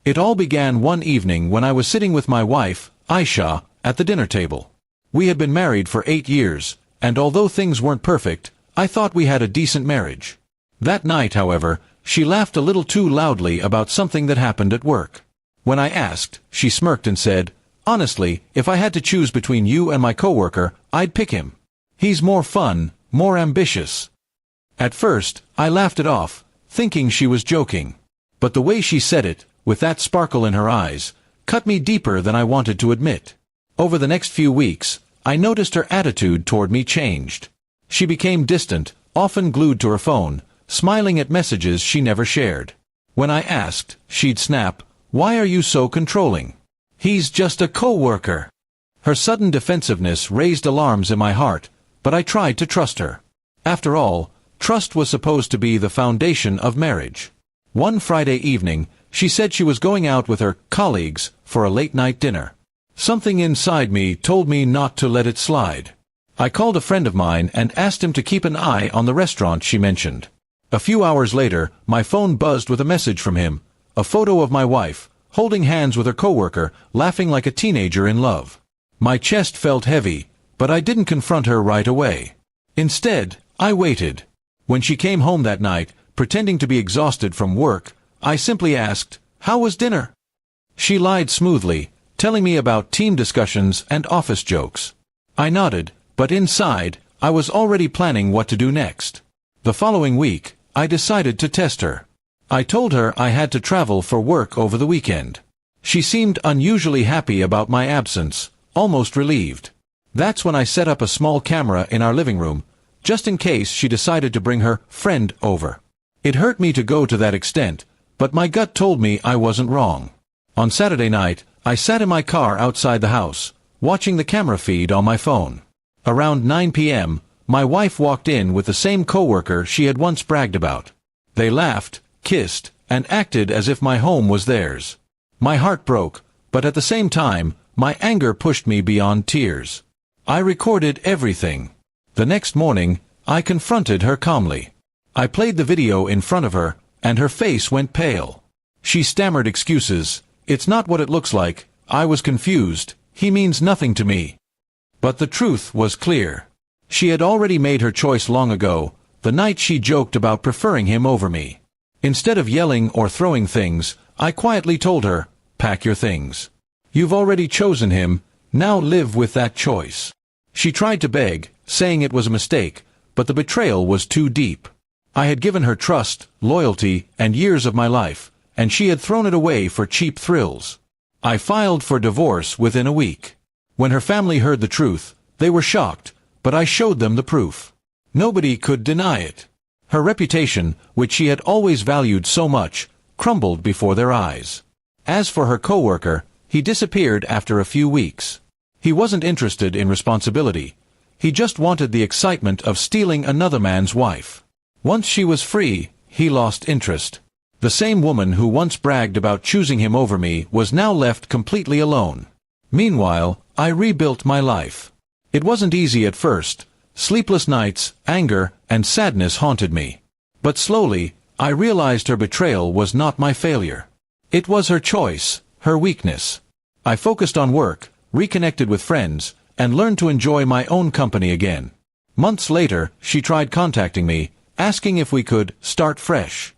It all began one evening when I was sitting with my wife, Aisha, at the dinner table. We had been married for 8 years, and although things weren't perfect, I thought we had a decent marriage. That night, however, she laughed a little too loudly about something that happened at work. When I asked, she smirked and said, "Honestly, if I had to choose between you and my coworker, I'd pick him. He's more fun, more ambitious." At first, I laughed it off, thinking she was joking. But the way she said it, with that sparkle in her eyes, cut me deeper than I wanted to admit. Over the next few weeks, I noticed her attitude toward me changed. She became distant, often glued to her phone, smiling at messages she never shared. When I asked, she'd snap, "Why are you so controlling? He's just a coworker." Her sudden defensiveness raised alarms in my heart, but I tried to trust her. After all, trust was supposed to be the foundation of marriage. One Friday evening, she said she was going out with her colleagues for a late-night dinner. Something inside me told me not to let it slide. I called a friend of mine and asked him to keep an eye on the restaurant she mentioned. A few hours later, my phone buzzed with a message from him, a photo of my wife, holding hands with her coworker, laughing like a teenager in love. My chest felt heavy, but I didn't confront her right away. Instead, I waited. When she came home that night, pretending to be exhausted from work, I simply asked, "How was dinner?" She lied smoothly, telling me about team discussions and office jokes. I nodded, but inside, I was already planning what to do next. The following week, I decided to test her. I told her I had to travel for work over the weekend. She seemed unusually happy about my absence, almost relieved. That's when I set up a small camera in our living room, just in case she decided to bring her friend over. It hurt me to go to that extent, but my gut told me I wasn't wrong. On Saturday night, I sat in my car outside the house, watching the camera feed on my phone. Around 9 p.m., my wife walked in with the same coworker she had once bragged about. They laughed, kissed, and acted as if my home was theirs. My heart broke, but at the same time, my anger pushed me beyond tears. I recorded everything. The next morning, I confronted her calmly. I played the video in front of her, and her face went pale. She stammered excuses. "It's not what it looks like. I was confused. He means nothing to me." But the truth was clear. She had already made her choice long ago, the night she joked about preferring him over me. Instead of yelling or throwing things, I quietly told her, "Pack your things. You've already chosen him, now live with that choice." She tried to beg, saying it was a mistake, but the betrayal was too deep. I had given her trust, loyalty, and years of my life, and she had thrown it away for cheap thrills. I filed for divorce within a week. When her family heard the truth, they were shocked, but I showed them the proof. Nobody could deny it. Her reputation, which she had always valued so much, crumbled before their eyes. As for her coworker, he disappeared after a few weeks. He wasn't interested in responsibility. He just wanted the excitement of stealing another man's wife. Once she was free, he lost interest. The same woman who once bragged about choosing him over me was now left completely alone. Meanwhile, I rebuilt my life. It wasn't easy at first. Sleepless nights, anger, and sadness haunted me. But slowly, I realized her betrayal was not my failure. It was her choice, her weakness. I focused on work, reconnected with friends, and learned to enjoy my own company again. Months later, she tried contacting me, asking if we could start fresh.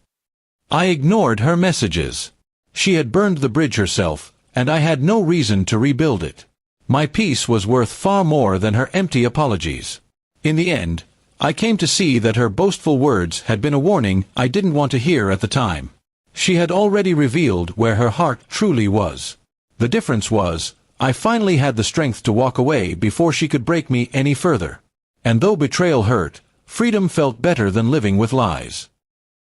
I ignored her messages. She had burned the bridge herself, and I had no reason to rebuild it. My peace was worth far more than her empty apologies. In the end, I came to see that her boastful words had been a warning I didn't want to hear at the time. She had already revealed where her heart truly was. The difference was, I finally had the strength to walk away before she could break me any further. And though betrayal hurt, freedom felt better than living with lies.